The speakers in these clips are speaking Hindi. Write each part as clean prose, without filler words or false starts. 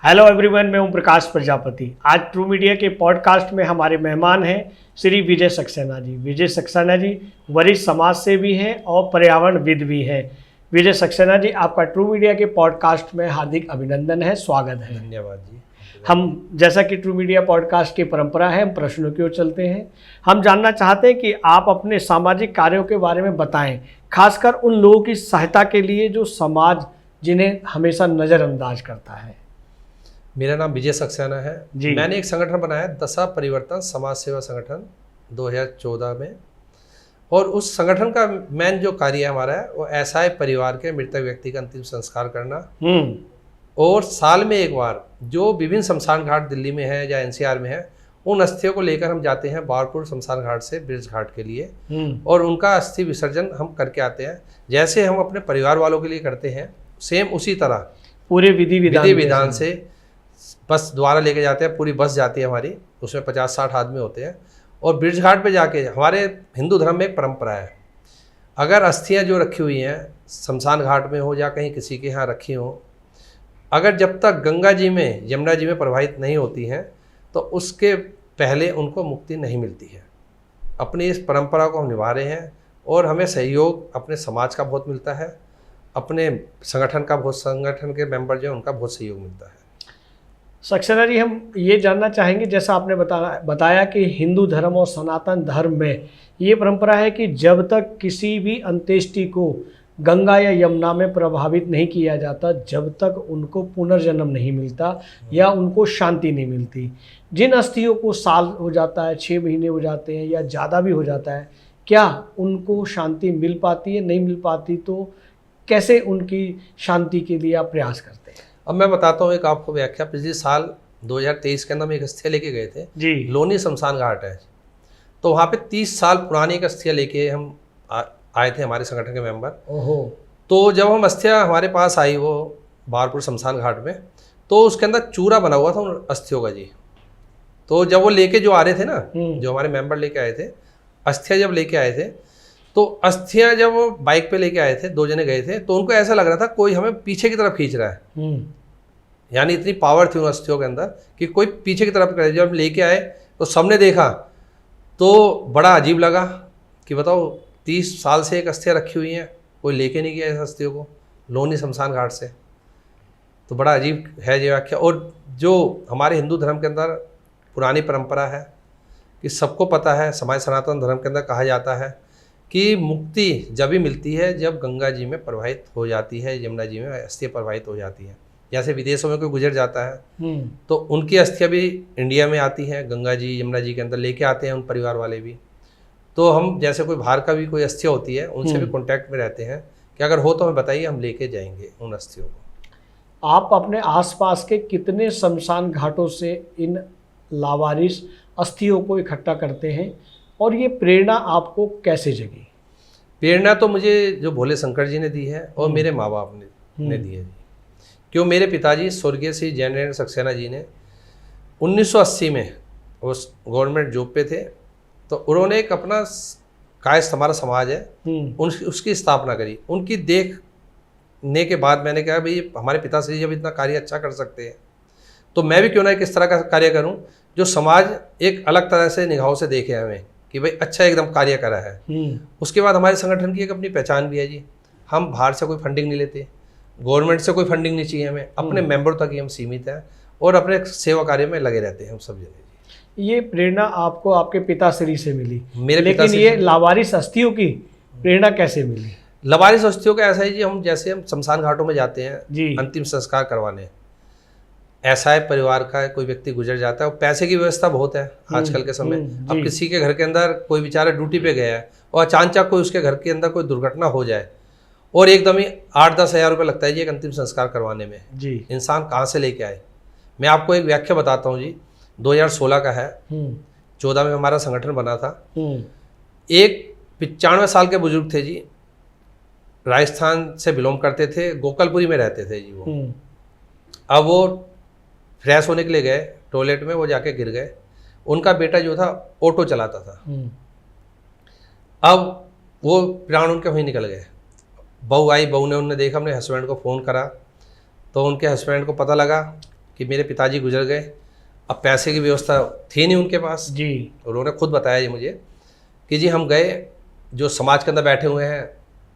हेलो एवरीवन, मैं हूं प्रकाश प्रजापति। आज ट्रू मीडिया के पॉडकास्ट में हमारे मेहमान हैं श्री विजय सक्सेना जी। विजय सक्सेना जी वरिष्ठ समाज सेवी हैं और पर्यावरणविद भी हैं। विजय सक्सेना जी, आपका ट्रू मीडिया के पॉडकास्ट में हार्दिक अभिनंदन है, स्वागत है। धन्यवाद जी। हम जैसा कि ट्रू मीडिया पॉडकास्ट की परंपरा है, हम प्रश्नों की ओर चलते हैं। हम जानना चाहते हैं कि आप अपने सामाजिक कार्यों के बारे में बताएं, खासकर उन लोगों की सहायता के लिए जो समाज जिन्हें हमेशा नज़रअंदाज करता है। मेरा नाम विजय सक्सेना है जी। मैंने एक संगठन बनाया दशा परिवर्तन समाज सेवा संगठन 2014 में, और उस संगठन का मेन जो कार्य हमारा है वो असहाय परिवार के मृतक व्यक्ति का अंतिम संस्कार करना, और साल में एक बार जो विभिन्न शमशान घाट दिल्ली में है या एनसीआर में है, उन अस्थियों को लेकर हम जाते हैं बारपुर शमशान घाट से ब्रिज घाट के लिए, और उनका अस्थि विसर्जन हम करके आते हैं। जैसे हम अपने परिवार वालों के लिए करते हैं, सेम उसी तरह पूरे विधि विधान से बस द्वारा लेके जाते हैं। पूरी बस जाती है हमारी, उसमें 50-60 आदमी होते हैं, और ब्रिज घाट पे जाके हमारे हिंदू धर्म में एक परंपरा है, अगर अस्थियां जो रखी हुई हैं शमशान घाट में हो या कहीं किसी के यहाँ रखी हो, अगर जब तक गंगा जी में यमुना जी में प्रवाहित नहीं होती हैं तो उसके पहले उनको मुक्ति नहीं मिलती है। अपनी इस परंपरा को हम निभा रहे हैं, और हमें सहयोग अपने समाज का बहुत मिलता है, अपने संगठन के मेंबर जो हैं उनका बहुत सहयोग मिलता है। सक्सेना जी, हम ये जानना चाहेंगे, जैसा आपने बताया कि हिंदू धर्म और सनातन धर्म में ये परंपरा है कि जब तक किसी भी अंत्येष्टि को गंगा या यमुना में प्रभावित नहीं किया जाता, जब तक उनको पुनर्जन्म नहीं मिलता या उनको शांति नहीं मिलती। जिन अस्थियों को साल हो जाता है, 6 महीने हो जाते हैं या ज़्यादा भी हो जाता है, क्या उनको शांति मिल पाती है? नहीं मिल पाती तो कैसे उनकी शांति के लिए आप प्रयास करते हैं? अब मैं बताता हूँ एक आपको व्याख्या। पिछले साल 2023 के अंदर हम एक अस्थिया लेके गए थे जी। लोनी शमशान घाट है, तो वहाँ पे 30 साल पुरानी एक अस्थिया लेके हम आए थे, हमारे संगठन के मेंबर। ओहो। तो जब हम अस्थिया हमारे पास आई वो बारपुर शमशान घाट में, तो उसके अंदर चूरा बना हुआ था उन अस्थियों का जी। तो जब वो लेके जो आ रहे थे ना, जो हमारे मेंबर लेके आए थे, अस्थिया जब लेके आए थे, तो अस्थियां जब वो बाइक पे लेके आए थे, 2 जने गए थे, तो उनको ऐसा लग रहा था कोई हमें पीछे की तरफ खींच रहा है। यानी इतनी पावर थी उन अस्थियों के अंदर कि कोई पीछे की तरफ करे। जब लेके आए तो सबने देखा तो बड़ा अजीब लगा कि बताओ 30 साल से एक अस्थियाँ रखी हुई हैं, कोई लेके नहीं गया इस अस्थियों को लोनी शमशान घाट से। तो बड़ा अजीब है ये व्याख्या। और जो हमारे हिंदू धर्म के अंदर पुरानी परंपरा है कि सबको पता है, समाज सनातन धर्म के अंदर कहा जाता है कि मुक्ति जब भी मिलती है जब गंगा जी में प्रवाहित हो जाती है, यमुना जी में अस्थियाँ प्रवाहित हो जाती हैं। जैसे विदेशों में कोई गुजर जाता है तो उनकी अस्थियाँ भी इंडिया में आती हैं, गंगा जी यमुना जी के अंदर लेके आते हैं उन परिवार वाले भी। तो हम जैसे कोई बाहर का भी कोई अस्थियाँ होती है उनसे भी कॉन्टैक्ट में रहते हैं कि अगर हो तो हमें बताइए, हम लेके जाएंगे उन अस्थियों को। आप अपने आसपास के कितने शमशान घाटों से इन लावारिस अस्थियों को इकट्ठा करते हैं, और ये प्रेरणा आपको कैसे जगी? प्रेरणा तो मुझे जो भोले शंकर जी ने दी है और मेरे माँ बाप ने दी है। क्यों, मेरे पिताजी स्वर्गीय श्री जयनारायण सक्सेना जी ने 1980 में उस गवर्नमेंट जॉब पे थे, तो उन्होंने एक अपना कायस्थ हमारा समाज है उसकी स्थापना करी। उनकी देखने के बाद मैंने कहा भाई हमारे पिताश्री जब इतना कार्य अच्छा कर सकते हैं तो मैं भी क्यों ना किस तरह का कार्य करूं जो समाज एक अलग तरह से निगाहों से देखे हमें कि भाई अच्छा एकदम कार्य करा है। उसके बाद हमारे संगठन की एक अपनी पहचान भी है जी। हम बाहर से कोई फंडिंग नहीं लेते, गवर्नमेंट से कोई फंडिंग नहीं चाहिए हमें, अपने मेंबर तक ही हम सीमित हैं और अपने सेवा कार्य में लगे रहते हैं हम सब जगह। ये प्रेरणा आपको आपके पिताश्री से मिली, मेरे लेकिन ये लावारिस अस्थियों की प्रेरणा कैसे मिली? लावारिस अस्थियों का ऐसा है जी, हम जैसे हम शमशान घाटों में जाते हैं जी, अंतिम संस्कार करवाने, ऐसा है परिवार का कोई व्यक्ति गुजर जाता है, और पैसे की व्यवस्था बहुत है आजकल के समय। अब किसी के घर के अंदर कोई बेचारा ड्यूटी पे गया है और अचानक कोई उसके घर के अंदर कोई दुर्घटना हो जाए और एकदम ही 8-10 हज़ार रुपये लगता है जी एक अंतिम संस्कार करवाने में। जी, इंसान कहाँ से लेके आए? मैं आपको एक व्याख्या बताता हूँ जी। 2016 का है, 14 में हमारा संगठन बना था। एक 95 साल के बुजुर्ग थे जी, राजस्थान से बिलोंग करते थे, गोकलपुरी में रहते थे जी वो। अब वो फ्रेश होने के लिए गए टॉयलेट में, वो जाके गिर गए। उनका बेटा जो था ऑटो चलाता था। अब वो प्राण उनके वहीं निकल गए। बहू आई, बहू ने उन्हें देखा, अपने हस्बैंड को फ़ोन करा तो उनके हस्बैंड को पता लगा कि मेरे पिताजी गुजर गए, अब पैसे की व्यवस्था थी नहीं उनके पास जी। उन्होंने खुद बताया ये मुझे कि जी हम गए, जो समाज के अंदर बैठे हुए हैं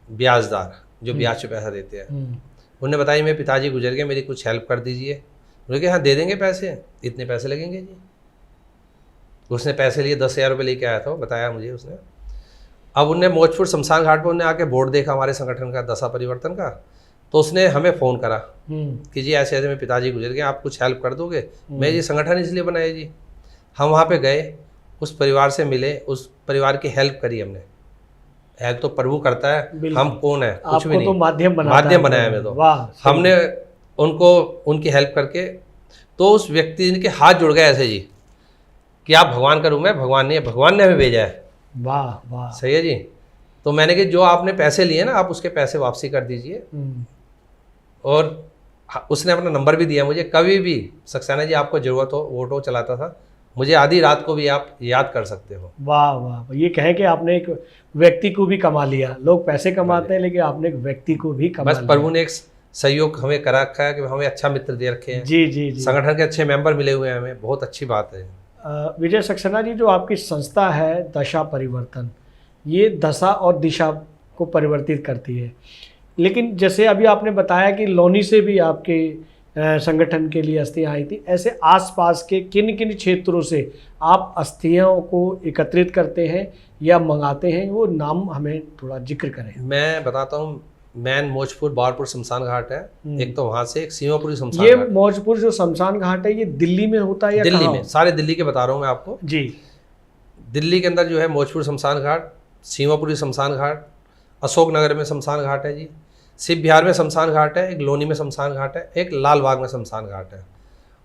ब्याजदार जो ब्याज पे पैसा देते हैं, उन्होंने बताया मेरे पिताजी गुजर गए, मेरी कुछ हेल्प कर दीजिए। उन्होंने कहा हाँ दे देंगे पैसे, इतने पैसे लगेंगे जी। उसने पैसे लिए 10,000 रुपये लेके आया था, बताया मुझे उसने। अब उनने मौजपुर शमशान घाट पर उन्हें आके बोर्ड देखा हमारे संगठन का, दशा परिवर्तन का, तो उसने हमें फ़ोन करा कि जी ऐसे ऐसे मेरे पिताजी गुजर गए, आप कुछ हेल्प कर दोगे। मैं ये संगठन इसलिए बनाया जी। हम वहाँ पे गए, उस परिवार से मिले, उस परिवार की हेल्प करी हमने। हेल्प तो प्रभु करता है, हम कौन है, कुछ भी नहीं, तो माध्यम बनाया मैं तो। हमने उनको उनकी हेल्प करके, तो उस व्यक्ति के हाथ जुड़ गए ऐसे जी कि आप भगवान का रूप है, भगवान नहीं है, भगवान ने हमें भेजा है। वाह वाह, सही है जी। तो मैंने कहा जो आपने पैसे लिए ना, आप उसके पैसे वापसी कर दीजिए। और उसने अपना नंबर भी दिया मुझे, कभी भी सक्सेना जी आपको ज़रूरत हो, ऑटो चलाता था, मुझे आधी रात को भी आप याद कर सकते हो। वाह वाह, ये कहें कि आपने एक व्यक्ति को भी कमा लिया। लोग पैसे कमाते हैं लेकिन आपने एक व्यक्ति को भी कमा लिया। बस प्रभु ने एक सहयोग हमें करा रखा है कि हमें अच्छा मित्र दे रखे हैं। जी जी जी, संगठन के अच्छे मेंबर मिले हुए हैं हमें, बहुत अच्छी बात है। विजय सक्सेना जी, जो आपकी संस्था है दशा परिवर्तन, ये दशा और दिशा को परिवर्तित करती है, लेकिन जैसे अभी आपने बताया कि लोनी से भी आपके संगठन के लिए अस्थियाँ आई थी, ऐसे आसपास के किन किन क्षेत्रों से आप अस्थियों को एकत्रित करते हैं या मंगाते हैं, वो नाम हमें थोड़ा जिक्र करें। मैं बताता हूँ, मैन मौजपुर बारपुर शमशान घाट है एक, तो वहाँ से एक सीमापुरी शमशान ये घाट। मौजपुर जो शमशान घाट है ये दिल्ली में होता है या दिल्ली कहाँ में, सारे दिल्ली के बता रहा हूँ मैं आपको जी। दिल्ली के अंदर जो है मौजपुर शमशान घाट, सीमापुरी शमशान घाट, अशोकनगर में शमशान घाट है जी, शिव बिहार में शमशान घाट है, एक लोनी में शमशान घाट है, एक लाल बाग में शमशान घाट है,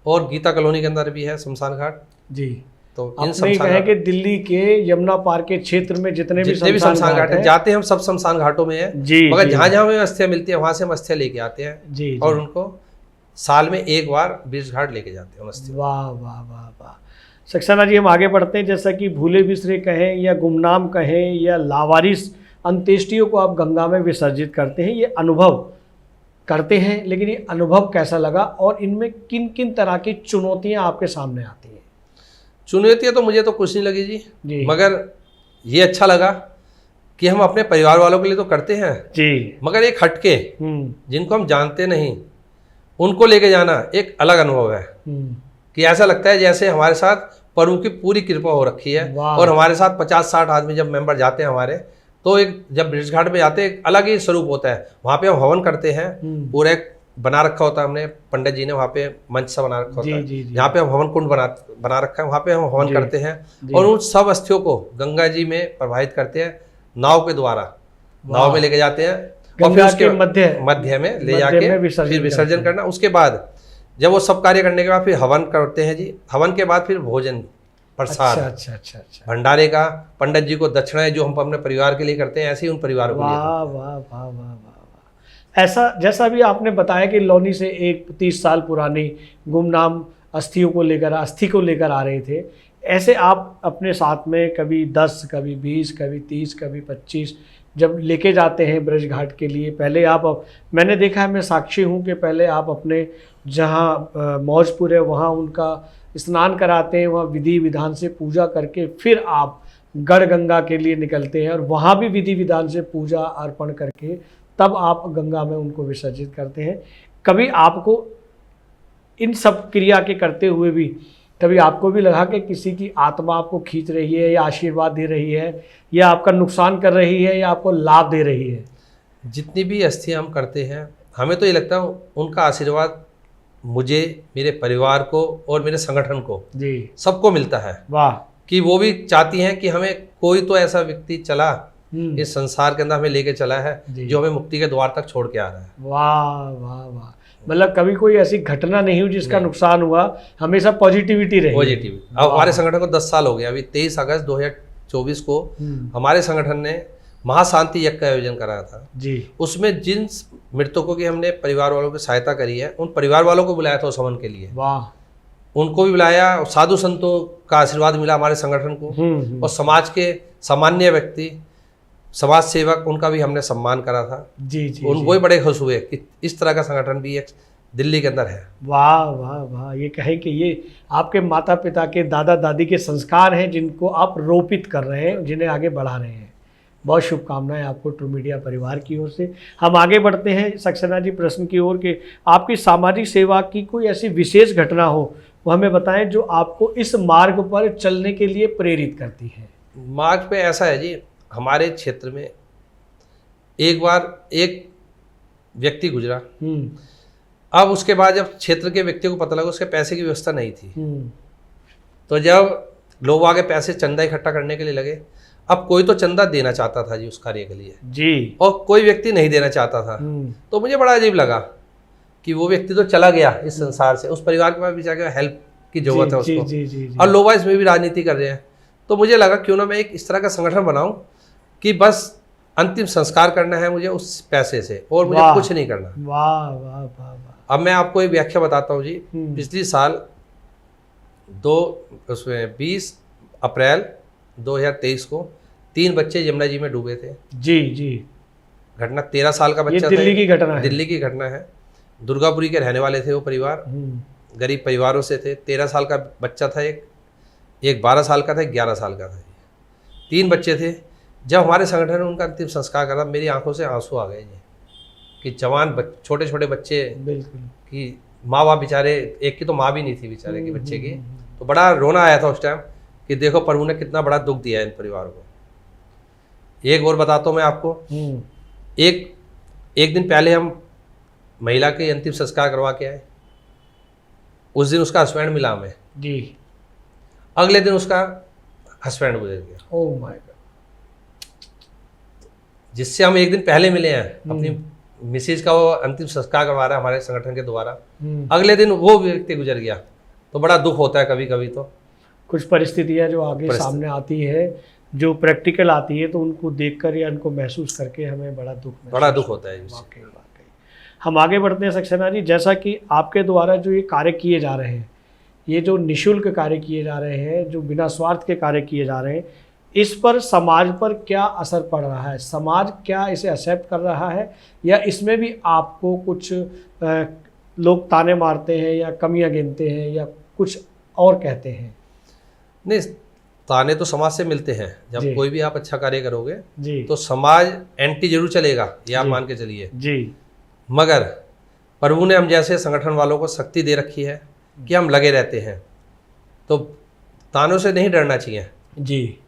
और गीता कॉलोनी के अंदर भी है शमशान घाट जी। तो इन शमशान घाट के दिल्ली के यमुना पार के क्षेत्र में जितने भी शमशान घाट है, जाते हैं हम सब शमशान घाटों में है जी, मगर जहाँ जहाँ हमें अस्थियाँ मिलती है वहाँ से हम अस्थियाँ लेके आते हैं जी, और उनको साल में एक बार बीच घाट लेके जाते हैं अस्थियाँ। वाह वाह वाह वाह। सक्सेना जी, हम आगे बढ़ते हैं। जैसा कि भूले बिसरे कहें या गुमनाम कहें या लावारिस अंत्येष्टियों को आप गंगा में विसर्जित करते हैं, ये अनुभव करते हैं, लेकिन ये अनुभव कैसा लगा और इनमें किन किन तरह की चुनौतियां आपके सामने आती हैं? चुनौतियां तो मुझे तो कुछ नहीं लगी जी, मगर ये अच्छा लगा कि हम अपने परिवार वालों के लिए तो करते हैं जी, मगर एक हटके जिनको हम जानते नहीं उनको लेके जाना एक अलग अनुभव है कि ऐसा लगता है जैसे हमारे साथ प्रभु की पूरी कृपा हो रखी है। और हमारे साथ 50-60 आदमी जब मेंबर जाते हैं हमारे, तो एक जब ब्रिज घाट पे जाते हैं एक अलग ही स्वरूप होता है। वहाँ पे हम हवन करते हैं, पूरा एक बना रखा होता है हमने, पंडित जी ने वहाँ पे मंच सा बना रखा होता है, यहाँ पे हम हवन कुंड बना रखा है, वहाँ पे हम हवन करते हैं और उन सब अस्थियों को गंगा जी में प्रवाहित करते हैं नाव के द्वारा, नाव में लेके जाते हैं और फिर उसके मध्य में ले जाके फिर विसर्जन करना। उसके बाद जब वो सब कार्य करने के बाद फिर हवन करते हैं जी, हवन के बाद फिर भोजन प्रसाद, अच्छा, भंडारे का, पंडित जी को दक्षिणाएं जो हम अपने परिवार के लिए करते हैं, ऐसे ही उन परिवारों को। वाह वाह वाह वाह। ऐसा जैसा भी आपने बताया कि लोनी से एक 30 साल पुरानी गुमनाम अस्थि को लेकर आ रहे थे, ऐसे आप अपने साथ में कभी 10, कभी 20, कभी 30, कभी 25 जब लेके जाते हैं ब्रज घाट के लिए, पहले आप मैंने देखा है, मैं साक्षी हूँ कि पहले आप अपने जहाँ मौजपुर है वहाँ उनका स्नान कराते हैं, वहाँ विधि विधान से पूजा करके फिर आप गढ़ गंगा के लिए निकलते हैं और वहाँ भी विधि विधान से पूजा अर्पण करके तब आप गंगा में उनको विसर्जित करते हैं। कभी आपको इन सब क्रिया के करते हुए भी कभी आपको भी लगा कि किसी की आत्मा आपको खींच रही है या आशीर्वाद दे रही है या आपका नुकसान कर रही है या आपको लाभ दे रही है? जितनी भी अस्थियाँ हम करते हैं हमें तो ये लगता है उनका आशीर्वाद मुझे, मेरे परिवार को और मेरे संगठन को जी सबको मिलता है। वाह। कि वो भी चाहती हैं कि हमें कोई तो ऐसा व्यक्ति चला इस संसार के अंदर हमें लेके चला है जो हमें मुक्ति के द्वार तक छोड़ के आ रहा है। वाह वाह वाह। मतलब कभी कोई ऐसी घटना नहीं हुई जिसका नुकसान हुआ, हमेशा पॉजिटिविटी रही। पॉजिटिव। अब हमारे संगठन को 10 साल हो गए, अभी 23 अगस्त 2024 को हमारे संगठन ने महाशांति यज्ञ का आयोजन कराया था जी। उसमें जिन मृतकों की हमने परिवार वालों की सहायता करी है उन परिवार वालों को बुलाया था उस हवन के लिए। वाह। उनको भी बुलाया, साधु संतों का आशीर्वाद मिला हमारे संगठन को और समाज के सामान्य व्यक्ति, समाज सेवक, उनका भी हमने सम्मान करा था जी जी। वो भी बड़े खुश हुए कि इस तरह का संगठन भी एक दिल्ली के अंदर है। वाह वाह वाह, ये कहें कि ये आपके माता पिता के दादा दादी के संस्कार हैं जिनको आप रोपित कर रहे हैं, जिन्हें आगे बढ़ा रहे हैं। बहुत शुभकामनाएं आपको ट्रू मीडिया परिवार की ओर से। हम आगे बढ़ते हैं सक्सेना जी प्रश्न की ओर कि आपकी सामाजिक सेवा की कोई ऐसी विशेष घटना हो वो हमें बताएं जो आपको इस मार्ग पर चलने के लिए प्रेरित करती है। मार्ग पे ऐसा है जी, हमारे क्षेत्र में एक बार एक व्यक्ति गुजरा। अब उसके बाद जब क्षेत्र के व्यक्ति को पता लगा उसके पैसे की व्यवस्था नहीं थी, तो जब लोग आगे पैसे चंदा इकट्ठा करने के लिए लगे, अब कोई तो चंदा देना चाहता था जी उस कार्य के लिए जी, और कोई व्यक्ति नहीं देना चाहता था। तो मुझे बड़ा अजीब लगा कि वो व्यक्ति तो चला गया इस संसार से, उस परिवार के पास भी जाकर हेल्प की जरूरत है उसको, जी, और लोग इसमें भी राजनीति कर रहे हैं। तो मुझे लगा क्यों ना मैं एक इस तरह का संगठन बनाऊं कि बस अंतिम संस्कार करना है मुझे उस पैसे से, और मुझे कुछ नहीं करना। वाह वाह वाह वाह। अब मैं आपको एक व्याख्या बताता हूँ जी। पिछली साल 20 अप्रैल 2023 को 3 बच्चे यमुना जी में डूबे थे। जी जी, घटना 13 साल का बच्चा था। दिल्ली की घटना है। दिल्ली की घटना है। दुर्गापुरी के रहने वाले थे वो परिवार, गरीब परिवारों से थे। 13 साल का बच्चा था, एक 12 साल का था, एक 11 साल का था। 3 बच्चे थे। जब हमारे संगठन ने उनका अंतिम संस्कार करा, मेरी आंखों से आंसू आ गए जी कि जवान छोटे छोटे बच्चे बिल्कुल कि माँ बाप बेचारे, एक की तो माँ भी नहीं थी बेचारे की बच्चे की, तो बड़ा रोना आया था उस टाइम कि देखो प्रभु ने कितना बड़ा दुख दिया है इन परिवारों को। एक और बताता हूँ मैं आपको। एक दिन पहले हम महिला के अंतिम संस्कार करवा के आए। उस दिन उसका हस्बैंड मिला हमें जी, अगले दिन उसका हस्बैंड गुजर गया। Oh my God. जिससे हम एक दिन पहले मिले हैं, अपनी मिसेज का वो अंतिम संस्कार करवा रहा है हमारे संगठन के द्वारा, अगले दिन वो व्यक्ति गुजर गया। तो बड़ा दुख होता है कभी कभी। तो कुछ परिस्थितियां जो आगे सामने आती है, जो प्रैक्टिकल आती है, तो उनको देखकर या उनको महसूस करके हमें बड़ा दुख होता है। वाकई। हम आगे बढ़ते हैं सक्सेना जी। जैसा कि आपके द्वारा जो ये कार्य किए जा रहे हैं, ये जो निःशुल्क कार्य किए जा रहे हैं, जो बिना स्वार्थ के कार्य किए जा रहे हैं, इस पर समाज पर क्या असर पड़ रहा है? समाज क्या इसे एक्सेप्ट कर रहा है, या इसमें भी आपको कुछ लोग ताने मारते हैं या कमियां गिनते हैं या कुछ और कहते हैं? नहीं, ताने तो समाज से मिलते हैं। जब जी। कोई भी आप अच्छा कार्य करोगे जी, तो समाज एंटी जरूर चलेगा, ये आप मान के चलिए जी। मगर प्रभु ने हम जैसे संगठन वालों को शक्ति दे रखी है कि हम लगे रहते हैं, तो तानों से नहीं डरना चाहिए जी।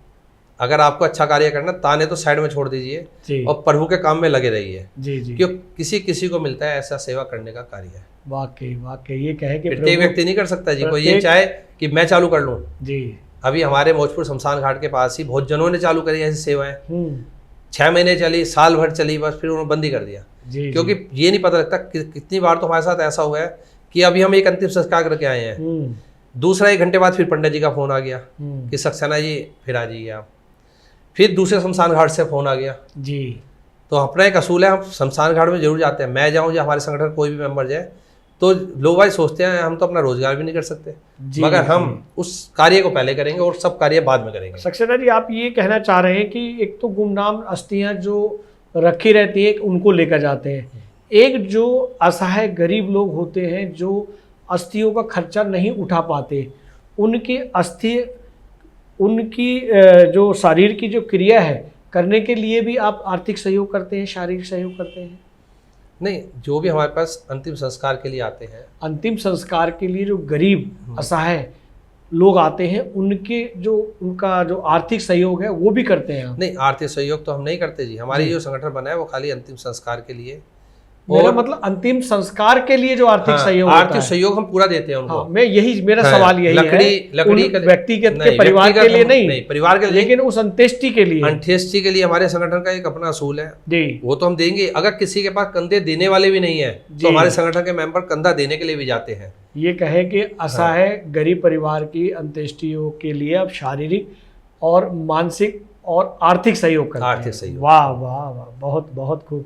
अगर आपको अच्छा कार्य करना, ताने तो साइड में छोड़ दीजिए जी, और प्रभु के काम में लगे रहिए। जी जी। क्यों किसी को मिलता है ऐसा सेवा करने का कार्य है। वाकई वाकई, ये कहे कि प्रत्येक व्यक्ति नहीं कर सकता जी। कोई ये चाहे कि मैं चालू कर लूँ। जी। अभी हमारे मौजपुर शमशान घाट के पास ही बहुत जनों ने चालू करी ऐसी सेवाएं। 6 महीने चली, साल भर चली, बस फिर उन्होंने बंद ही कर दिया। जी, क्योंकि ये नहीं पता लगता कितनी बार तो हमारे साथ ऐसा हुआ है कि अभी हम एक अंतिम संस्कार करके आए हैं, दूसरा 1 घंटे बाद फिर पंडित जी का फोन आ गया कि सक्सेना जी फिर आ जाइए आप। फिर दूसरे शमशान घाट से फोन आ गया जी। तो अपना एक असूल है, हम शमशान घाट में जरूर जाते हैं। मैं जाऊँ या हमारे संगठन कोई भी मेंबर जाए, तो लोग भाई सोचते हैं हम तो अपना रोजगार भी नहीं कर सकते, मगर हम उस कार्य को पहले करेंगे और सब कार्य बाद में करेंगे। सक्सेना जी, आप ये कहना चाह रहे हैं कि एक तो गुमनाम अस्थियां जो रखी रहती है उनको लेकर जाते हैं, एक जो असहाय गरीब लोग होते हैं जो अस्थियों का खर्चा नहीं उठा पाते, उनकी अस्थि, उनकी जो शरीर की जो क्रिया है करने के लिए भी आप आर्थिक सहयोग करते हैं, शारीरिक सहयोग करते हैं? नहीं, जो भी हमारे पास अंतिम संस्कार के लिए आते हैं, अंतिम संस्कार के लिए जो गरीब असहाय लोग आते हैं, उनका जो आर्थिक सहयोग है वो भी करते हैं आप? नहीं, आर्थिक सहयोग तो हम नहीं करते जी। हमारी जो संगठन बना है वो खाली अंतिम संस्कार के लिए। मेरा मतलब अंतिम संस्कार के लिए जो आर्थिक सहयोग होता है, आर्थिक सहयोग हम पूरा देते हैं उनको। हाँ, मैं यही मेरा सवाल यही है, लकड़ी व्यक्तिगत के परिवार के लिए नहीं, परिवार के लिए, लेकिन उस अंत्येष्टि के लिए। अंत्येष्टि के लिए हमारे संगठन का एक अपना असूल है जी, वो तो हम देंगे। अगर किसी के पास कंधे देने वाले भी नहीं है तो हमारे संगठन के मेंबर कंधा देने के लिए भी जाते हैं। ये कहे कि असहाय गरीब परिवार की अंत्येष्टियों के लिए आप शारीरिक और मानसिक और आर्थिक सहयोग करते हैं। आर्थिक सहयोग। वाह वाह वाह, बहुत बहुत खूब,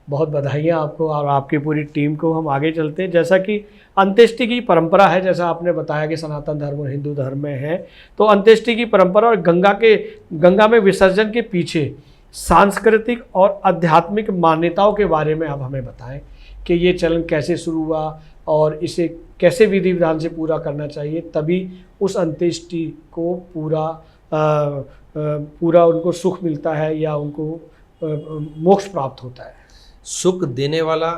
बहुत बधाइयाँ आपको और आपकी पूरी टीम को। हम आगे चलते हैं। जैसा कि अंत्येष्टि की परंपरा है, जैसा आपने बताया कि सनातन धर्म और हिंदू धर्म में है, तो अंत्येष्टि की परंपरा और गंगा में विसर्जन के पीछे सांस्कृतिक और आध्यात्मिक मान्यताओं के बारे में आप हमें बताएं कि ये चलन कैसे शुरू हुआ, और इसे कैसे विधि विधान से पूरा करना चाहिए, तभी उस अंत्येष्टि को पूरा उनको सुख मिलता है या उनको मोक्ष प्राप्त होता है। सुख देने वाला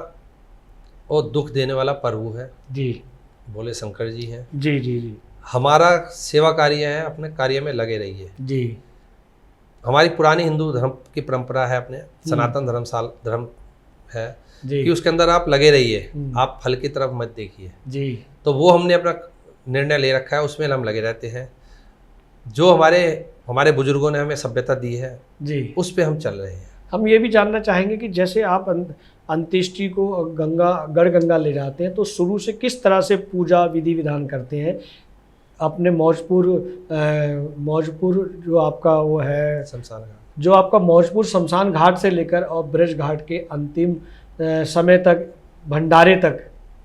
और दुख देने वाला प्रभु है जी, बोले शंकर जी हैं। जी जी जी हमारा सेवा कार्य है, अपने कार्य में लगे रहिए। जी हमारी पुरानी हिंदू धर्म की परंपरा है, अपने सनातन धर्म है जी कि उसके अंदर आप लगे रहिए, आप फल की तरफ मत देखिए। जी। तो वो हमने अपना निर्णय ले रखा है, उसमें हम लगे रहते हैं। जो हमारे बुजुर्गों ने हमें सभ्यता दी है जी, उस पे हम चल रहे हैं। हम ये भी जानना चाहेंगे कि जैसे आप अंत्येष्टि को गढ़गंगा ले जाते हैं, तो शुरू से किस तरह से पूजा विधि विधान करते हैं। अपने मौजपुर जो आपका वो है शमशान घाट, जो आपका मौजपुर शमशान घाट से लेकर और ब्रज घाट के अंतिम समय तक, भंडारे तक,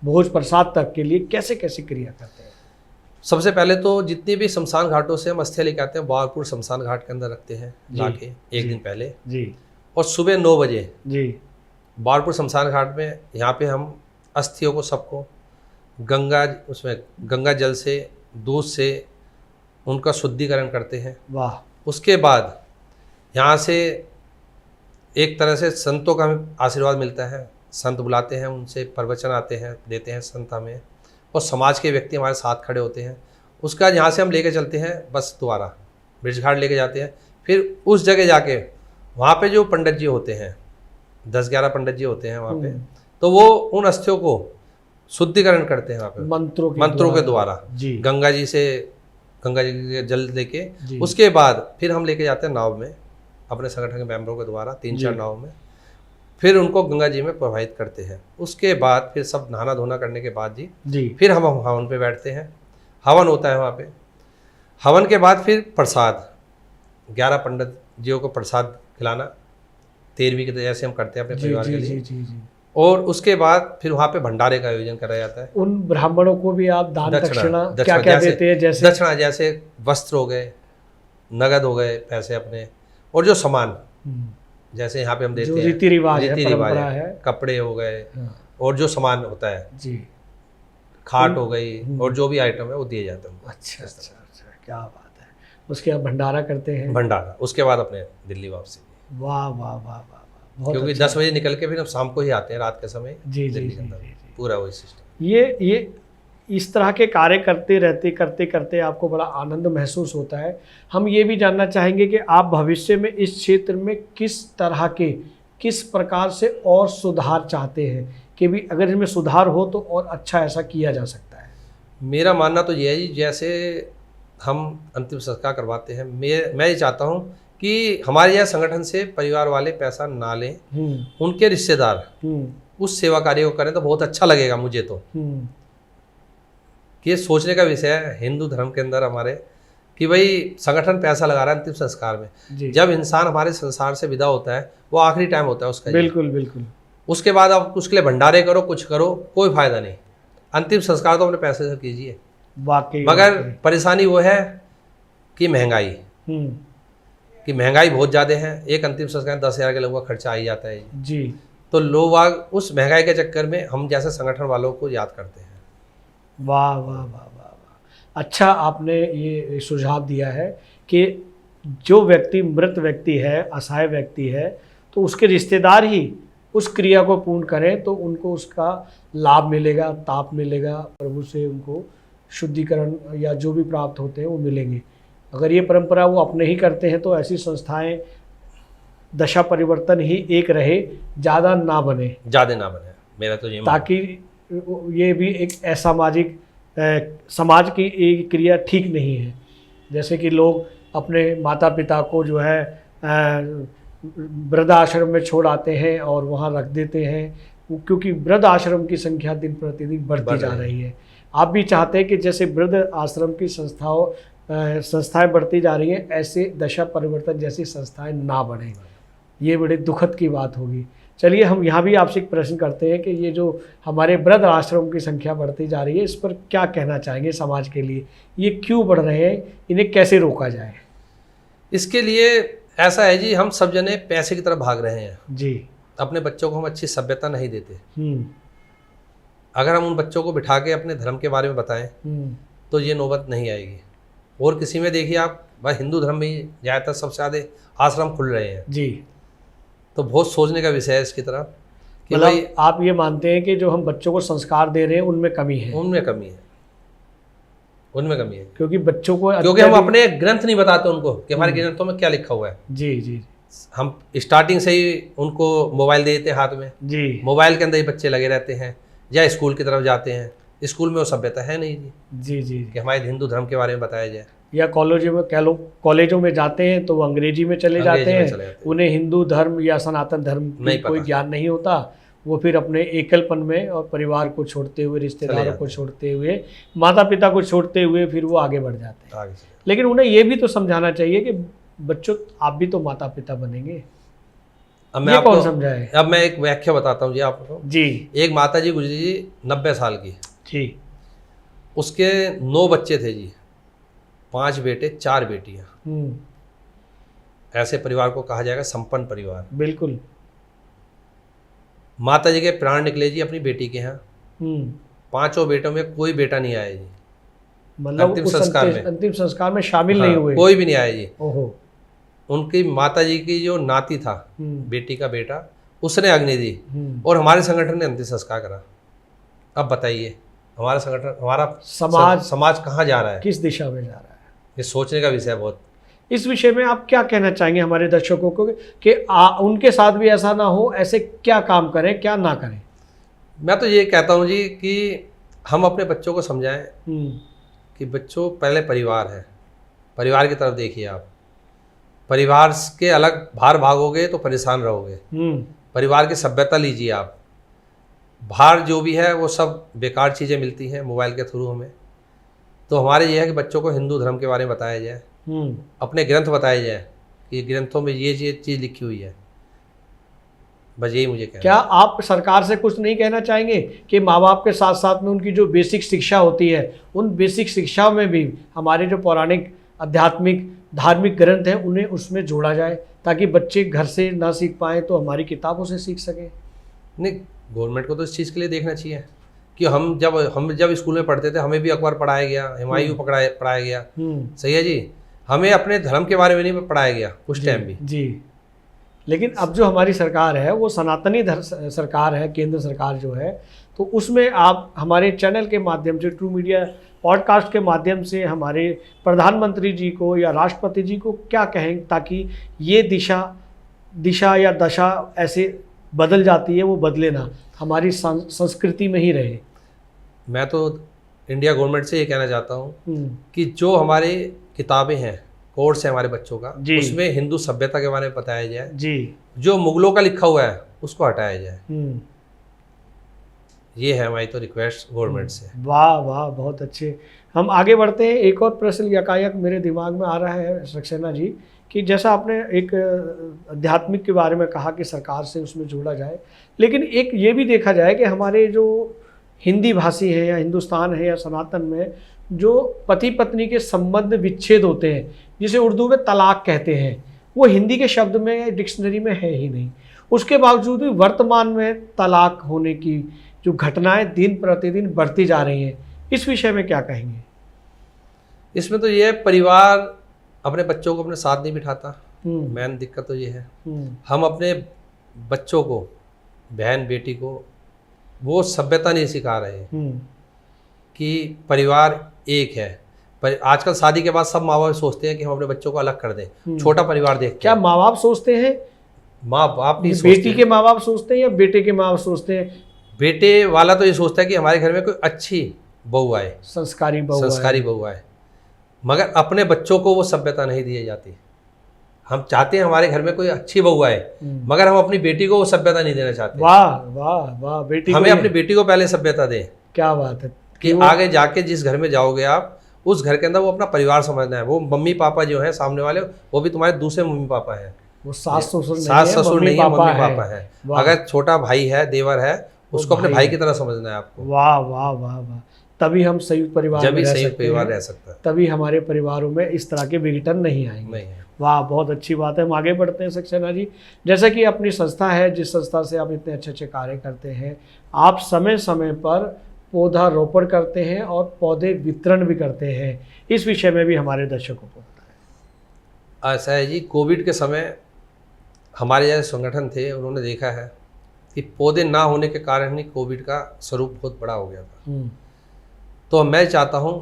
भोज प्रसाद तक के लिए कैसे कैसे क्रिया करते हैं। सबसे पहले तो जितनी भी शमशान घाटों से हम अस्थियाँ लेके आते हैं, बारपुर शमशान घाट के अंदर रखते हैं लाके एक दिन पहले जी, और सुबह 9 बजे जी बारपुर शमशान घाट में यहाँ पे हम अस्थियों को सबको उसमें गंगा जल से, दूध से उनका शुद्धिकरण करते हैं। वाह। उसके बाद यहाँ से एक तरह से संतों का हमें आशीर्वाद मिलता है, संत बुलाते हैं, उनसे प्रवचन आते हैं, देते हैं संत हमें, और समाज के व्यक्ति हमारे साथ खड़े होते हैं। उसका यहाँ से हम लेके चलते हैं बस दोबारा ब्रिज घाट लेके जाते हैं। फिर उस जगह जाके वहाँ पे जो पंडित जी होते हैं, 10-11 पंडित जी होते हैं वहाँ पे, तो वो उन अस्थियों को शुद्धिकरण करते हैं वहाँ पे मंत्रों के द्वारा गंगा जी के जल लेके। उसके बाद फिर हम लेके जाते हैं नाव में, अपने संगठन के मेंबरों के द्वारा 3-4 नाव में, फिर उनको गंगा जी में प्रवाहित करते हैं। उसके बाद फिर सब नहाना धोना करने के बाद जी फिर हम हवन पे बैठते हैं। हवन होता है वहाँ पे। हवन के बाद फिर प्रसाद, 11 पंडित जियों को प्रसाद खिलाना 13वीं के जैसे हम करते हैं अपने परिवार के लिए। और उसके बाद फिर वहाँ पे भंडारे का आयोजन करा जाता है। उन ब्राह्मणों को भी आप दान दक्षिणा क्या देते हैं? जैसे दक्षिणा, जैसे वस्त्र हो गए, नगद हो गए पैसे अपने, और जो सामान जैसे यहाँ पे हम देते हैं रीति रिवाज है, कपड़े हो गए, और जो सामान होता है जी, खाट हो गई, और जो भी आइटम है वो दिए जाते हैं। अच्छा, क्या बात है। उसके बाद भंडारा करते हैं। भंडारा, उसके बाद अपने दिल्ली वापसी। वाह वाह वाह वाह, क्योंकि 10 बजे निकल के फिर हम शाम को ही आते हैं, रात के समय। जी जी, पूरा वही सिस्टम। ये इस तरह के कार्य करते करते आपको बड़ा आनंद महसूस होता है। हम ये भी जानना चाहेंगे कि आप भविष्य में इस क्षेत्र में किस प्रकार से और सुधार चाहते हैं, कि भी अगर इसमें सुधार हो तो और अच्छा ऐसा किया जा सकता है। मेरा मानना तो ये है जी, जैसे हम अंतिम संस्कार करवाते हैं, मैं ये चाहता हूँ कि हमारे यहाँ संगठन से परिवार वाले पैसा ना लें, उनके रिश्तेदार उस सेवा कार्य को करें तो बहुत अच्छा लगेगा मुझे तो। ये सोचने का विषय है हिंदू धर्म के अंदर हमारे, कि भाई संगठन पैसा लगा रहा है अंतिम संस्कार में। जब इंसान हमारे संसार से विदा होता है, वो आखिरी टाइम होता है उसका। बिल्कुल बिल्कुल। उसके बाद आप उसके लिए भंडारे करो, कुछ करो, कोई फायदा नहीं। अंतिम संस्कार तो अपने पैसे से कीजिए। वाकई। मगर परेशानी वो है कि महंगाई बहुत ज़्यादा है। एक अंतिम संस्कार 10,000 के लगभग खर्चा आ ही जाता है जी। तो लोग उस महंगाई के चक्कर में हम जैसे संगठन वालों को याद करते हैं। वाह वाह वाह वाह वाह, अच्छा आपने ये सुझाव दिया है कि जो व्यक्ति मृत व्यक्ति है, असहाय व्यक्ति है, तो उसके रिश्तेदार ही उस क्रिया को पूर्ण करें तो उनको उसका लाभ मिलेगा, ताप मिलेगा, प्रभु से उनको शुद्धिकरण या जो भी प्राप्त होते हैं वो मिलेंगे। अगर ये परंपरा वो अपने ही करते हैं तो ऐसी संस्थाएं दशा परिवर्तन ही एक रहे, ज़्यादा ना बने मेरा तो ये, ताकि ये भी एक असामाजिक समाज की एक क्रिया ठीक नहीं है। जैसे कि लोग अपने माता पिता को जो है वृद्धाश्रम में छोड़ आते हैं और वहाँ रख देते हैं, क्योंकि वृद्ध आश्रम की संख्या दिन प्रतिदिन बढ़ती जा रही है। आप भी चाहते हैं कि जैसे वृद्ध आश्रम की संस्थाएं बढ़ती जा रही हैं, ऐसे दशा परिवर्तन जैसी संस्थाएं ना बढ़ें। ये बड़े दुखद की बात होगी। चलिए हम यहाँ भी आपसे एक प्रश्न करते हैं कि ये जो हमारे वृद्ध आश्रम की संख्या बढ़ती जा रही है, इस पर क्या कहना चाहेंगे समाज के लिए? ये क्यों बढ़ रहे हैं, इन्हें कैसे रोका जाए? इसके लिए ऐसा है जी, हम सब जने पैसे की तरफ भाग रहे हैं जी। अपने बच्चों को हम अच्छी सभ्यता नहीं देते। अगर हम उन बच्चों को बिठा के अपने धर्म के बारे में बताएं तो ये नौबत नहीं आएगी। और किसी में देखिए आप, भाई हिंदू धर्म में ज़्यादातर सबसे ज़्यादा आश्रम खुल रहे हैं जी। तो बहुत सोचने का विषय है इसकी तरफ कि मतलब भाई आप ये मानते हैं कि जो हम बच्चों को संस्कार दे रहे हैं उनमें कमी है? उनमें कमी है, उनमें कमी है, क्योंकि बच्चों को क्योंकि हम अपने ग्रंथ नहीं बताते उनको कि हमारे ग्रंथों में क्या लिखा हुआ है। जी जी हम स्टार्टिंग से ही उनको मोबाइल दे देते हैं हाथ में, जी। मोबाइल के अंदर ही बच्चे लगे रहते हैं, या स्कूल की तरफ जाते हैं, स्कूल में वो सभ्यता है नहीं जी जी कि हमारे हिंदू धर्म के बारे में बताया जाए। या कॉलेजों में जाते हैं तो वो अंग्रेजी में चले जाते हैं, उन्हें हिंदू धर्म या सनातन धर्म की कोई ज्ञान नहीं होता। वो फिर अपने एकलपन में और परिवार को छोड़ते हुए, रिश्तेदारों को छोड़ते हुए, माता पिता को छोड़ते हुए फिर वो आगे बढ़ जाते हैं। लेकिन उन्हें ये भी तो समझाना चाहिए कि बच्चों आप भी तो माता पिता बनेंगे। अब मैं आपको समझाए? अब मैं एक व्याख्या बताता हूँ जी आपको। जी। एक माता जी गुजरी जी 90 साल की जी। उसके 9 बच्चे थे जी, 5 बेटे 4 बेटियां। ऐसे परिवार को कहा जाएगा संपन्न परिवार। बिल्कुल। माता जी के प्राण निकले जी अपनी बेटी के यहाँ। 5 बेटों में कोई बेटा नहीं आया जी, मतलब अंतिम संस्कार में शामिल नहीं हुए, कोई भी नहीं आया जी। ओहो। उनकी माता जी की जो नाती था, बेटी का बेटा, उसने अग्नि दी और हमारे संगठन ने अंतिम संस्कार करा। अब बताइए हमारा संगठन, हमारा समाज कहाँ जा रहा है, किस दिशा में जा रहा है? ये सोचने का विषय है बहुत। इस विषय में आप क्या कहना चाहेंगे हमारे दर्शकों को कि उनके साथ भी ऐसा ना हो, ऐसे क्या काम करें क्या ना करें? मैं तो ये कहता हूँ जी कि हम अपने बच्चों को समझाएं कि बच्चों पहले परिवार है, परिवार की तरफ देखिए आप। परिवार के अलग बाहर भागोगे तो परेशान रहोगे। परिवार की सभ्यता लीजिए आप। बाहर जो भी है वो सब बेकार चीज़ें मिलती हैं मोबाइल के थ्रू हमें। तो हमारे ये है कि बच्चों को हिंदू धर्म के बारे में बताया जाए, अपने ग्रंथ बताए जाए कि ग्रंथों में ये चीज़ लिखी हुई है। बस यही मुझे कहना। क्या आप सरकार से कुछ नहीं कहना चाहेंगे कि माँ बाप के साथ साथ में उनकी जो बेसिक शिक्षा होती है, उन बेसिक शिक्षा में भी हमारे जो पौराणिक आध्यात्मिक धार्मिक ग्रंथ हैं उन्हें उसमें जोड़ा जाए, ताकि बच्चे घर से ना सीख पाएँ तो हमारी किताबों से सीख सकें? नहीं, गवर्नमेंट को तो इस चीज़ के लिए देखना चाहिए कि हम जब स्कूल में पढ़ते थे हमें भी अकबर पढ़ाया गया, हुमायूं पढ़ाया गया, सही है जी। हमें अपने धर्म के बारे में नहीं पढ़ाया गया उस टाइम भी जी। लेकिन अब जो हमारी सरकार है वो सनातनी सरकार है, केंद्र सरकार जो है, तो उसमें आप हमारे चैनल के माध्यम से, ट्रू मीडिया पॉडकास्ट के माध्यम से हमारे प्रधानमंत्री जी को या राष्ट्रपति जी को क्या कहें ताकि ये दिशा या दशा ऐसे बदल जाती है वो बदले ना, हमारी संस्कृति में ही रहे? मैं तो इंडिया गवर्नमेंट से ये कहना चाहता हूँ कि जो हमारे किताबें हैं, कोर्स है हमारे बच्चों का, उसमें हिंदू सभ्यता के बारे में बताया जाए जी। जो मुगलों का लिखा हुआ है उसको हटाया जाए। ये है हमारी तो रिक्वेस्ट गवर्नमेंट से। वाह वाह, बहुत अच्छे। हम आगे बढ़ते हैं। एक और प्रश्न यकायक मेरे दिमाग में आ रहा है सक्सेना जी कि जैसा आपने एक आध्यात्मिक के बारे में कहा कि सरकार से उसमें जोड़ा जाए, लेकिन एक ये भी देखा जाए कि हमारे जो हिंदी भाषी है या हिंदुस्तान है या सनातन में जो पति पत्नी के संबंध विच्छेद होते हैं, जिसे उर्दू में तलाक कहते हैं, वो हिंदी के शब्द में डिक्शनरी में है ही नहीं। उसके बावजूद भी वर्तमान में तलाक होने की जो घटनाएं दिन प्रतिदिन बढ़ती जा रही हैं, इस विषय में क्या कहेंगे? इसमें तो ये परिवार अपने बच्चों को अपने साथ नहीं बिठाता, मेन दिक्कत तो ये है। हम अपने बच्चों को, बहन बेटी को वो सभ्यता नहीं सिखा रहे कि परिवार एक है। पर आजकल शादी के बाद सब माँ बाप सोचते हैं कि हम अपने बच्चों को अलग कर दें, छोटा परिवार देख। क्या माँ बाप सोचते हैं? माँ बाप नहीं, बेटी के माँ बाप सोचते हैं या बेटे के माँ बाप सोचते हैं? बेटे वाला तो ये सोचता है कि हमारे घर में कोई अच्छी बहू आए, संस्कारी बहू आए, मगर अपने बच्चों को वो सभ्यता नहीं दी जाती। हम चाहते हैं हमारे घर में कोई अच्छी बहू आए, मगर हम अपनी बेटी को वो सभ्यता नहीं देना चाहते। वाह वाह वाह, बेटी हमें अपनी बेटी को पहले सभ्यता दें। क्या बात है कि आगे जाके जिस घर में जाओगे आप, उस घर के अंदर वो अपना परिवार समझना है। वो मम्मी पापा जो है सामने वाले, वो भी तुम्हारे दूसरे मम्मी पापा हैं, वो सास ससुर नहीं है, मम्मी पापा है। अगर छोटा भाई है, देवर है, उसको अपने भाई की तरह समझना है आपको। वाह वाह वाह वाह, तभी हम संयुक्त परिवार जब में भी रह संयुक्त सकते परिवार हैं, रह सकता है। तभी हमारे परिवारों में इस तरह के विघटन नहीं आएंगे। नहीं है। वाह, बहुत अच्छी बात है। हम आगे बढ़ते हैं सक्सेना जी। जैसा कि अपनी संस्था है, जिस संस्था से आप इतने अच्छे अच्छे कार्य करते हैं, आप समय समय पर पौधारोपण करते हैं और पौधे वितरण भी करते हैं। इस विषय में भी हमारे दर्शकों को बताएं। ऐसा है जी, कोविड के समय हमारे जैसे संगठन थे, उन्होंने देखा है कि पौधे ना होने के कारण ही कोविड का स्वरूप बहुत बड़ा हो गया था। तो मैं चाहता हूँ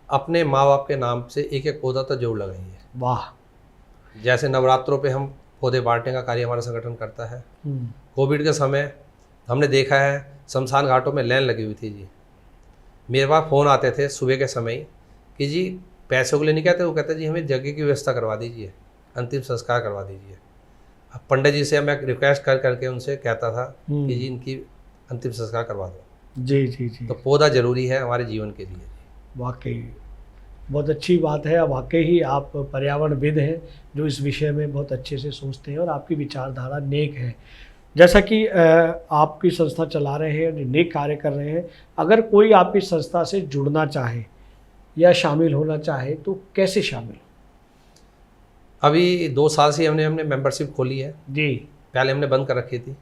अपने माँ बाप के नाम से एक एक पौधा तो जरूर लगाइए। वाह। जैसे नवरात्रों पे हम पौधे बांटने का कार्य हमारा संगठन करता है। कोविड के समय हमने देखा है शमशान घाटों में लाइन लगी हुई थी जी। मेरे पास फ़ोन आते थे सुबह के समय कि जी पैसों के लिए नहीं कहते, वो कहते जी हमें जगह की व्यवस्था करवा दीजिए, अंतिम संस्कार करवा दीजिए। अब पंडित जी से मैं रिक्वेस्ट कर करके उनसे कहता था कि जी इनकी अंतिम संस्कार करवा दो। जी जी जी। तो पौधा जरूरी है हमारे जीवन के लिए। वाकई बहुत अच्छी बात है। वाकई ही आप पर्यावरणविद हैं जो इस विषय में बहुत अच्छे से सोचते हैं और आपकी विचारधारा नेक है। जैसा कि आपकी संस्था चला रहे हैं, नेक कार्य कर रहे हैं, अगर कोई आपकी संस्था से जुड़ना चाहे या शामिल होना चाहे तो कैसे शामिल? अभी 2 साल से हमने मेंबरशिप खोली है जी। पहले हमने बंद कर रखी थी।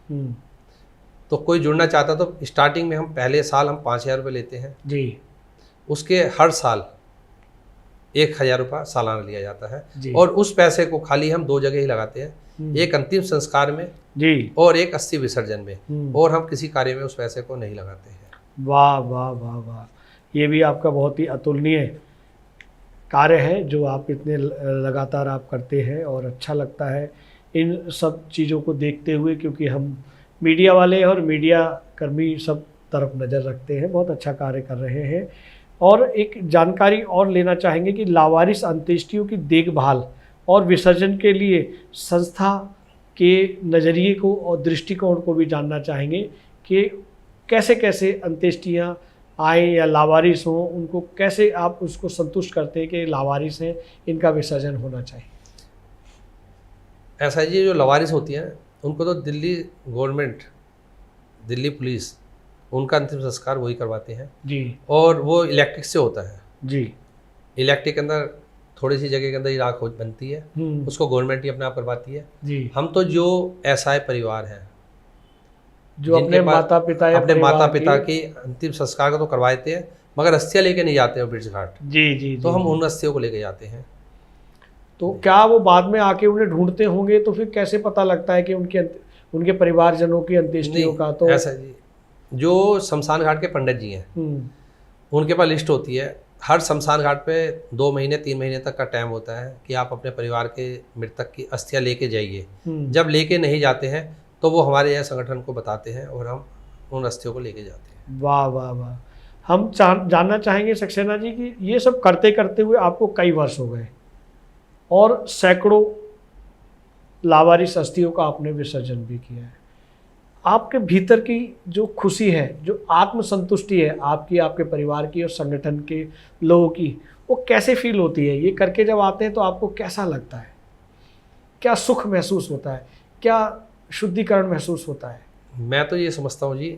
तो कोई जुड़ना चाहता तो स्टार्टिंग में हम पहले साल हम 5,000 रुपये लेते हैं जी। उसके हर साल 1,000 रुपये सालाना लिया जाता है जी। और उस पैसे को खाली हम 2 जगह ही लगाते हैं, एक अंतिम संस्कार में जी और एक अस्थि विसर्जन में, और हम किसी कार्य में उस पैसे को नहीं लगाते हैं। वाह वाह वाह वाह, ये भी आपका बहुत ही अतुलनीय कार्य है जो आप इतने लगातार आप करते हैं और अच्छा लगता है इन सब चीज़ों को देखते हुए, क्योंकि हम मीडिया वाले और मीडिया कर्मी सब तरफ नज़र रखते हैं। बहुत अच्छा कार्य कर रहे हैं। और एक जानकारी और लेना चाहेंगे कि लावारिस अंत्येष्टियों की देखभाल और विसर्जन के लिए संस्था के नज़रिए को और दृष्टिकोण को भी जानना चाहेंगे कि कैसे कैसे अंत्येष्टियाँ आए या लावारिस हों, उनको कैसे आप उसको संतुष्ट करते हैं कि लावारिस हैं, इनका विसर्जन होना चाहिए। ऐसा जी, जो लावारिस होती हैं उनको तो दिल्ली गवर्नमेंट, दिल्ली पुलिस उनका अंतिम संस्कार वही करवाते हैं जी। और वो इलेक्ट्रिक से होता है जी। इलेक्ट्रिक के अंदर थोड़ी सी जगह के अंदर ही राख बनती है, उसको गवर्नमेंट ही अपने आप करवाती है जी। हम तो जो ऐसा परिवार हैं जो अपने माता पिता या अपने माता पिता की अंतिम संस्कार को तो करवाते हैं, मगर अस्थियाँ लेके नहीं जाते हैं ब्रिज घाट। जी जी। तो हम उन अस्थियों को लेके जाते हैं। तो क्या वो बाद में आके उन्हें ढूंढते होंगे, तो फिर कैसे पता लगता है कि उनके परिवारजनों की अंत्येष्टियों का? तो ऐसा जी, जो शमशान घाट के पंडित जी हैं उनके पास लिस्ट होती है। हर शमशान घाट पे 2 महीने 3 महीने तक का टाइम होता है कि आप अपने परिवार के मृतक की अस्थियाँ लेके जाइए। जब लेके नहीं जाते हैं तो वो हमारे यह संगठन को बताते हैं और हम उन अस्थियों को लेके जाते हैं। वाह वाह वाह। हम जानना चाहेंगे सक्सेना जी कि ये सब करते करते हुए आपको कई वर्ष हो गए और सैकड़ों लावारिस अस्थियों का आपने विसर्जन भी किया है। आपके भीतर की जो खुशी है, जो आत्मसंतुष्टि है आपकी, आपके परिवार की और संगठन के लोगों की, वो कैसे फील होती है? ये करके जब आते हैं तो आपको कैसा लगता है? क्या सुख महसूस होता है? क्या शुद्धिकरण महसूस होता है? मैं तो ये समझता हूँ जी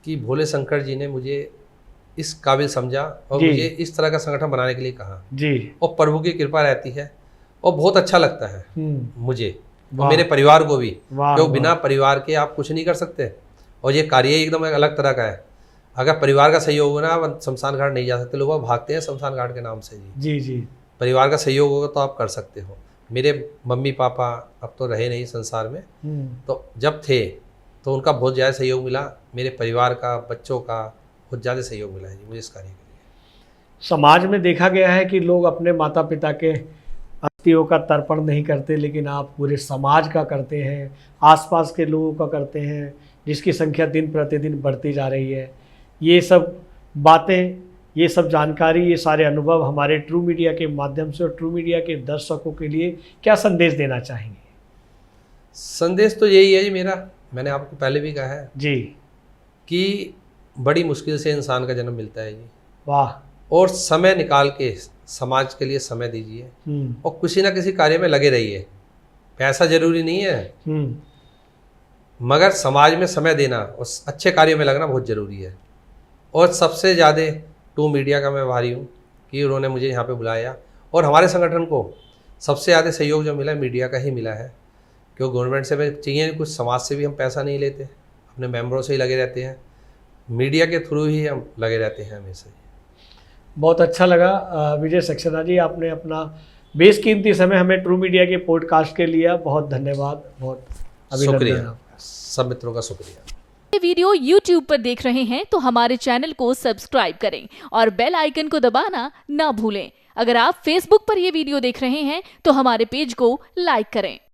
कि भोले शंकर जी ने मुझे इस काबिल समझा और मुझे इस तरह का संगठन बनाने के लिए कहा जी, और प्रभु की कृपा रहती है और बहुत अच्छा लगता है मुझे और मेरे परिवार को भी, क्योंकि बिना परिवार के आप कुछ नहीं कर सकते और ये कार्य एकदम एक अलग तरह का है। अगर परिवार का सहयोग हो ना, आप शमशान घाट नहीं जा सकते, लोग भागते हैं शमशान घाट के नाम से जी जी। परिवार का सहयोग होगा तो आप कर सकते हो। मेरे मम्मी पापा अब तो रहे नहीं संसार में, तो जब थे तो उनका बहुत ज़्यादा सहयोग मिला, मेरे परिवार का, बच्चों का बहुत ज़्यादा सहयोग मिला है जी मुझे इस कार्य के लिए। समाज में देखा गया है कि लोग अपने माता पिता के अस्थियों का तर्पण नहीं करते, लेकिन आप पूरे समाज का करते हैं, आसपास के लोगों का करते हैं, जिसकी संख्या दिन प्रतिदिन बढ़ती जा रही है। ये सब बातें, ये सब जानकारी, ये सारे अनुभव हमारे ट्रू मीडिया के माध्यम से और ट्रू मीडिया के दर्शकों के लिए क्या संदेश देना चाहेंगे? संदेश तो यही है जी मेरा, मैंने आपको पहले भी कहा है जी कि बड़ी मुश्किल से इंसान का जन्म मिलता है जी। वाह। और समय निकाल के समाज के लिए समय दीजिए और किसी ना किसी कार्य में लगे रहिए। पैसा जरूरी नहीं है, मगर समाज में समय देना और अच्छे कार्यों में लगना बहुत ज़रूरी है। और सबसे ज़्यादा टू मीडिया का मैं आभारी हूँ कि उन्होंने मुझे यहाँ पे बुलाया। और हमारे संगठन को सबसे ज़्यादा सहयोग जो मिला है मीडिया का ही मिला है, क्योंकि गवर्नमेंट से भी चाहिए कुछ, समाज से भी हम पैसा नहीं लेते, अपने मेंबरों से ही लगे रहते हैं, मीडिया के थ्रू ही हम लगे रहते हैं हमेशा। बहुत अच्छा लगा विजय सक्सेना जी, आपने अपना बेशकीमती समय हमें ट्रू मीडिया के पॉडकास्ट के लिए बहुत धन्यवाद, बहुत शुक्रिया, सब मित्रों का शुक्रिया। ये वीडियो YouTube पर देख रहे हैं तो हमारे चैनल को सब्सक्राइब करें और बेल आइकन को दबाना ना भूलें। अगर आप Facebook पर ये वीडियो देख रहे हैं तो हमारे पेज को लाइक करें।